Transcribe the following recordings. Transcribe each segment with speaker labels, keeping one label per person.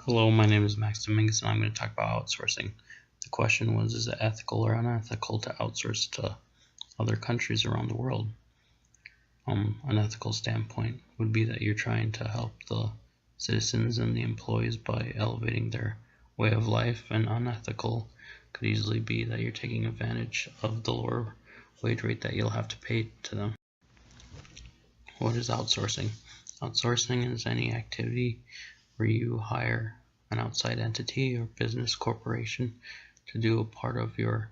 Speaker 1: Hello, my name is Max Dominguez and I'm going to talk about outsourcing. The question was, is it ethical or unethical to outsource to other countries around the world? An ethical standpoint would be that you're trying to help the citizens and the employees by elevating their way of life, and unethical could easily be that you're taking advantage of the lower wage rate that you'll have to pay to them. What is outsourcing? Outsourcing is any activity where you hire an outside entity or business corporation to do a part of your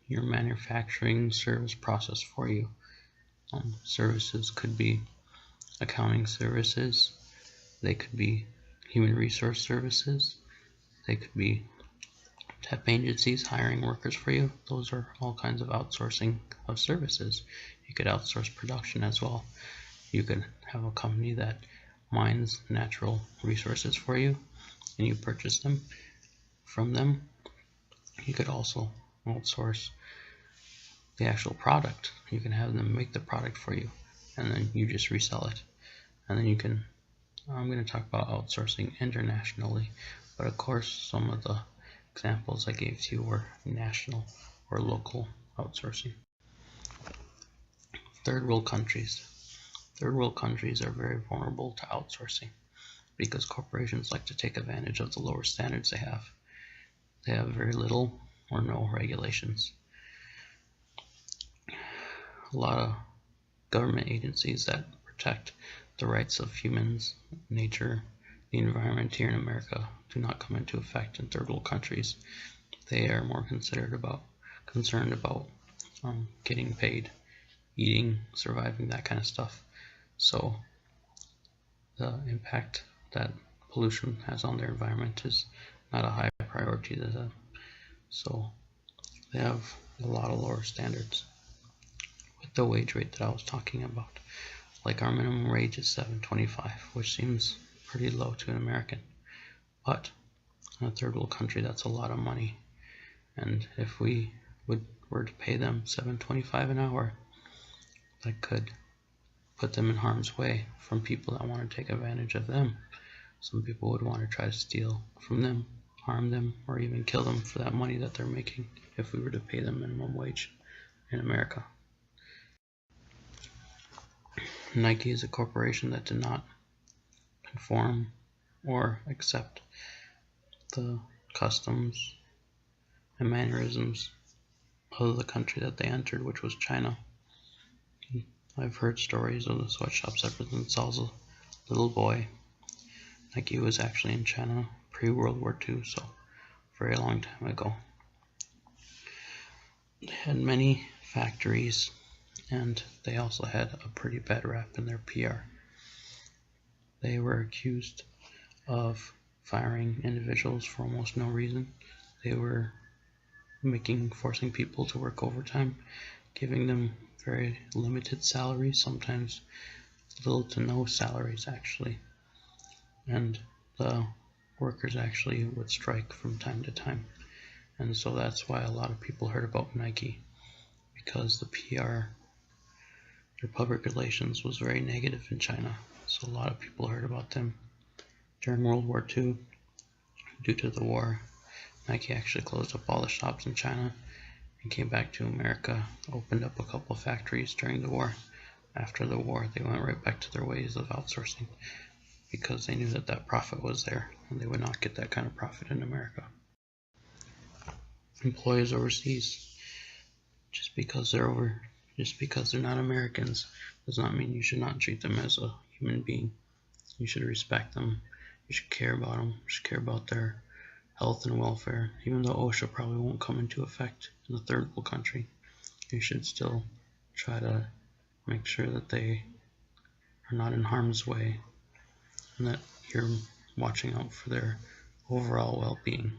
Speaker 1: manufacturing service process for you. Services could be accounting services, they could be human resource services, they could be temp agencies hiring workers for you. Those are all kinds of outsourcing of services. You could outsource production as well. You could have a company that mines natural resources for you and you purchase them from them. You could also outsource the actual product. You can have them make the product for you and then you just resell it. And then you can, I'm going to talk about outsourcing internationally, but of course some of the examples I gave to you were national or local outsourcing. Third world countries. Third world countries are very vulnerable to outsourcing because corporations like to take advantage of the lower standards they have. They have very little or no regulations. A lot of government agencies that protect the rights of humans, nature, the environment here in America do not come into effect in third world countries. They are more concerned about getting paid, eating, surviving, that kind of stuff. So the impact that pollution has on their environment is not a high priority to them. So they have a lot of lower standards. With the wage rate that I was talking about, like our minimum wage is $7.25, which seems pretty low to an American, but in a third world country that's a lot of money. And if we were to pay them $7.25 an hour, that could put them in harm's way from people that want to take advantage of them. Some people would want to try to steal from them, harm them, or even kill them for that money that they're making if we were to pay them minimum wage in America. Nike is a corporation that did not conform or accept the customs and mannerisms of the country that they entered, which was China. I've heard stories of the sweatshops that sells a little boy. Nike was actually in China pre-World War II, so a very long time ago. They had many factories, and they also had a pretty bad rap in their PR. They were accused of firing individuals for almost no reason. They were forcing people to work overtime, giving them very limited salaries, sometimes little to no salaries actually. And the workers actually would strike from time to time. And so that's why a lot of people heard about Nike, because the PR, their public relations, was very negative in China. So a lot of people heard about them. During World War II, due to the war, Nike actually closed up all the shops in China and came back to America, opened up a couple of factories during the war. After the war, they went right back to their ways of outsourcing because they knew that that profit was there and they would not get that kind of profit in America. Employees overseas, just because they're not Americans does not mean you should not treat them as a human being. You should respect them, you should care about them, you should care about their health and welfare. Even though OSHA probably won't come into effect in a third world country, you should still try to make sure that they are not in harm's way and that you're watching out for their overall well-being,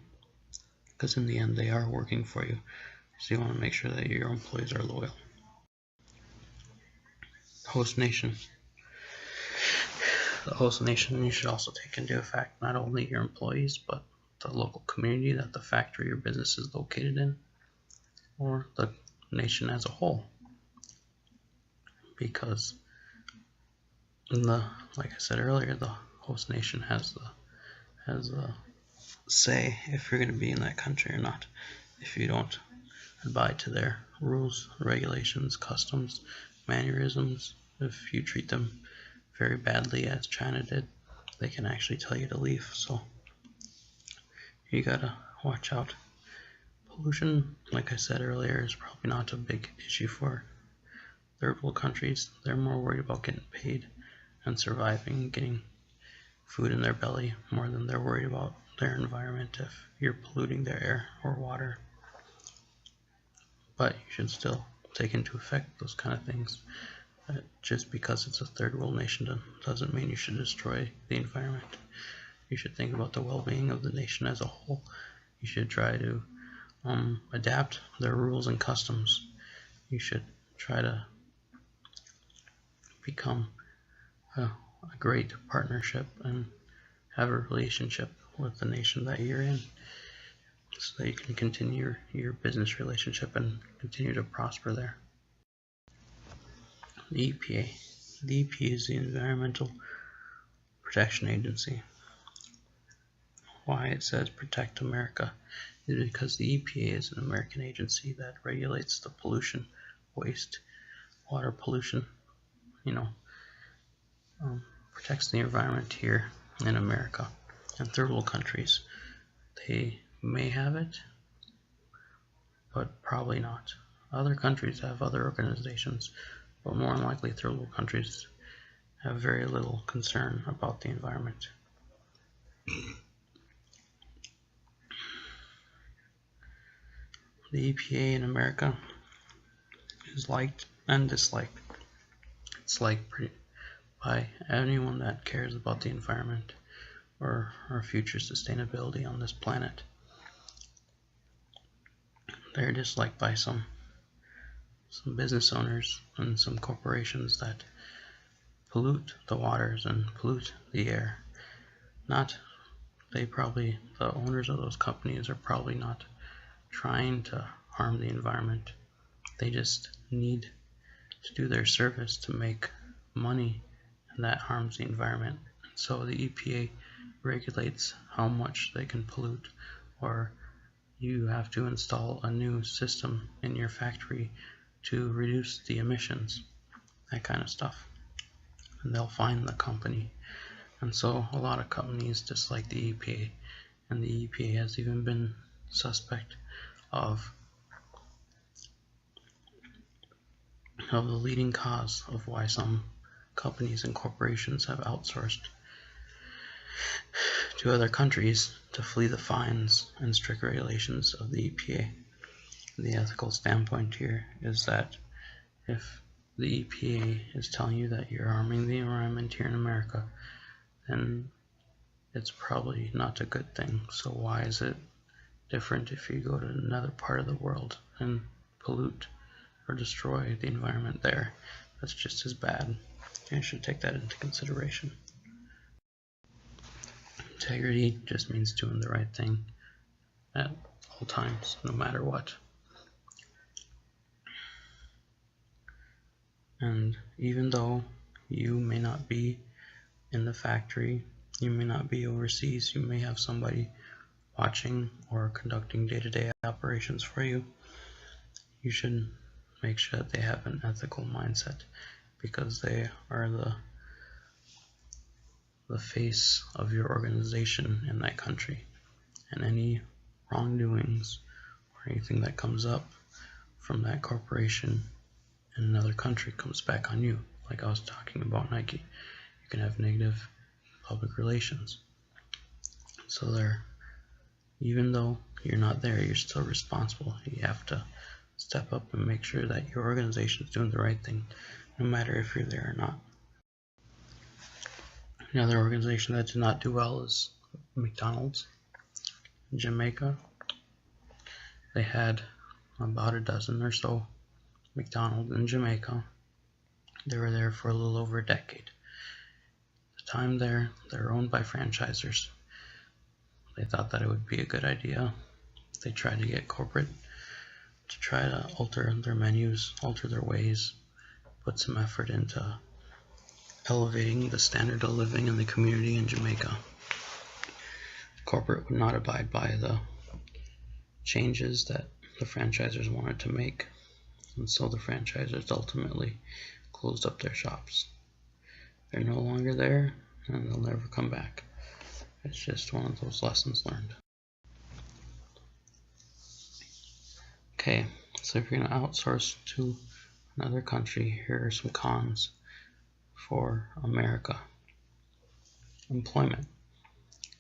Speaker 1: because in the end they are working for you, so you want to make sure that your employees are loyal. Host nation. The host nation, you should also take into effect not only your employees but the local community that the factory or business is located in, or the nation as a whole, because like I said earlier, the host nation has the has a say if you're going to be in that country or not. If you don't abide to their rules, regulations, customs, mannerisms, if you treat them very badly as China did, they can actually tell you to leave. So you gotta watch out. Pollution, like I said earlier, is probably not a big issue for third world countries. They're more worried about getting paid and surviving, getting food in their belly, more than they're worried about their environment if you're polluting their air or water. But you should still take into effect those kind of things. Just because it's a third world nation doesn't mean you should destroy the environment. You should think about the well-being of the nation as a whole. You should try to adapt their rules and customs. You should try to become a great partnership and have a relationship with the nation that you're in, so that you can continue your business relationship and continue to prosper there. The EPA. The EPA is the Environmental Protection Agency. Why it says Protect America is because the EPA is an American agency that regulates the pollution, waste, water pollution, protects the environment here in America. And third world countries, they may have it, but probably not. Other countries have other organizations, but more than likely third world countries have very little concern about the environment. The EPA in America is liked and disliked. It's liked by anyone that cares about the environment or our future sustainability on this planet. They're disliked by some business owners and some corporations that pollute the waters and pollute the air. The owners of those companies are probably not trying to harm the environment. They just need to do their service to make money, and that harms the environment. So the EPA regulates how much they can pollute, or you have to install a new system in your factory to reduce the emissions, that kind of stuff. And they'll fine the company. And so a lot of companies dislike the EPA, and the EPA has even been suspect of the leading cause of why some companies and corporations have outsourced to other countries to flee the fines and strict regulations of the EPA. The ethical standpoint here is that if the EPA is telling you that you're harming the environment here in America, then it's probably not a good thing. So why is it different if you go to another part of the world and pollute or destroy the environment there? That's just as bad. You should take that into consideration. Integrity just means doing the right thing at all times, no matter what. And even though you may not be in the factory, you may not be overseas, you may have somebody watching or conducting day-to-day operations for you, you should make sure that they have an ethical mindset, because they are the face of your organization in that country, and any wrongdoings or anything that comes up from that corporation in another country comes back on you. Like I was talking about Nike, you can have negative public relations. So even though you're not there, you're still responsible. You have to step up and make sure that your organization is doing the right thing, no matter if you're there or not. Another organization that did not do well is McDonald's in Jamaica. They had about a dozen or so McDonald's in Jamaica. They were there for a little over a decade. At the time they're owned by franchisers. They thought that it would be a good idea. They tried to get corporate to try to alter their menus, alter their ways, put some effort into elevating the standard of living in the community in Jamaica. corporate would not abide by the changes that the franchisors wanted to make, and so the franchisors ultimately closed up their shops. They're no longer there, and they'll never come back. It's just one of those lessons learned. Okay, so if you're going to outsource to another country, here are some cons for America. Employment.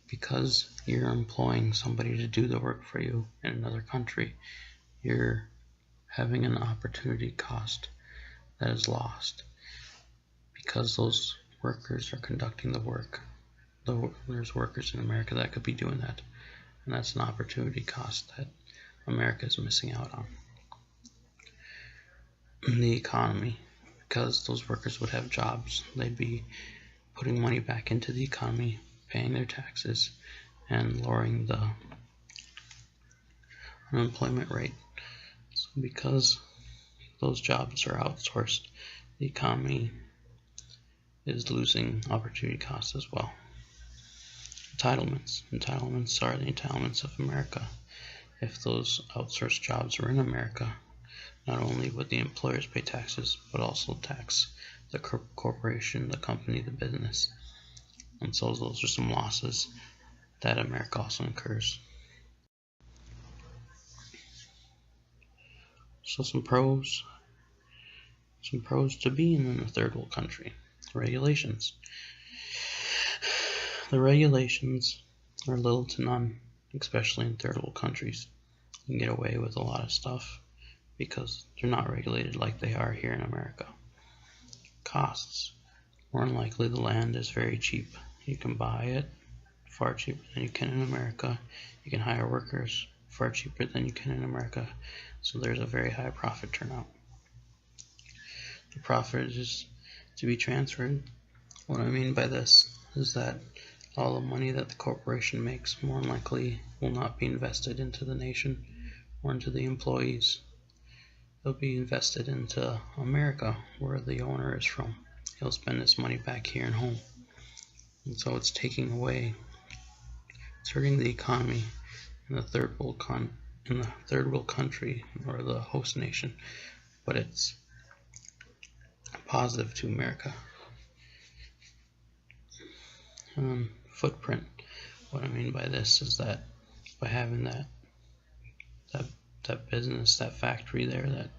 Speaker 1: Because you're employing somebody to do the work for you in another country, you're having an opportunity cost that is lost. Because those workers are conducting the work, there's workers in America that could be doing that, and that's an opportunity cost that America is missing out on. In the economy, because those workers would have jobs, they'd be putting money back into the economy, paying their taxes, and lowering the unemployment rate. So because those jobs are outsourced, the economy is losing opportunity costs as well. Entitlements. Entitlements are the entitlements of America. If those outsourced jobs were in America, not only would the employers pay taxes, but also tax the corporation, the company, the business. And so those are some losses that America also incurs. So some pros to being in a third world country. Regulations. The regulations are little to none, especially in third world countries. You can get away with a lot of stuff because they're not regulated like they are here in America. Costs. More than likely the land is very cheap. You can buy it far cheaper than you can in America. You can hire workers far cheaper than you can in America. So there's a very high profit turnout. The profit is to be transferred. What I mean by this is that all the money that the corporation makes more than likely will not be invested into the nation or into the employees. It'll be invested into America, where the owner is from. He'll spend his money back here at home. And so it's taking away, it's hurting the economy in the third world country or the host nation, but it's positive to America. Footprint. What I mean by this is that by having that business, that factory there, that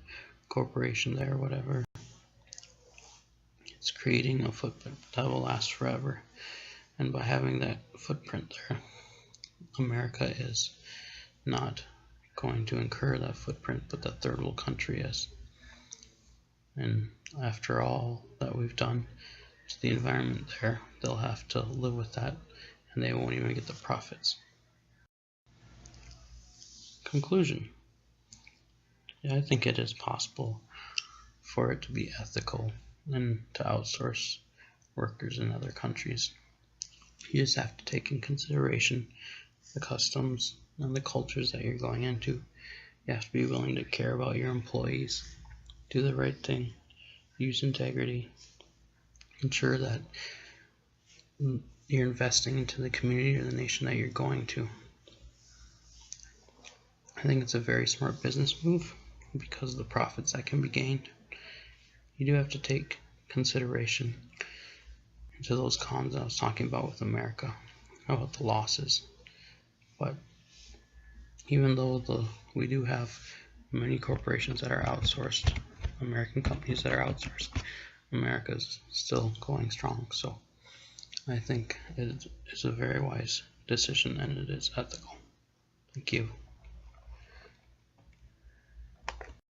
Speaker 1: corporation there, whatever, it's creating a footprint that will last forever. And by having that footprint there, America is not going to incur that footprint, but the third world country is. And after all that we've done to the environment there, they'll have to live with that, and they won't even get the profits. Conclusion. Yeah, I think it is possible for it to be ethical and to outsource workers in other countries. You just have to take in consideration the customs and the cultures that you're going into. You have to be willing to care about your employees, do the right thing, use integrity, ensure that you're investing into the community or the nation that you're going to. I think it's a very smart business move because of the profits that can be gained. You do have to take consideration into those cons I was talking about with America, about the losses. But even though we do have many corporations that are outsourced, American companies that are outsourced, America's still going strong. So I think it is a very wise decision and it is ethical. Thank you.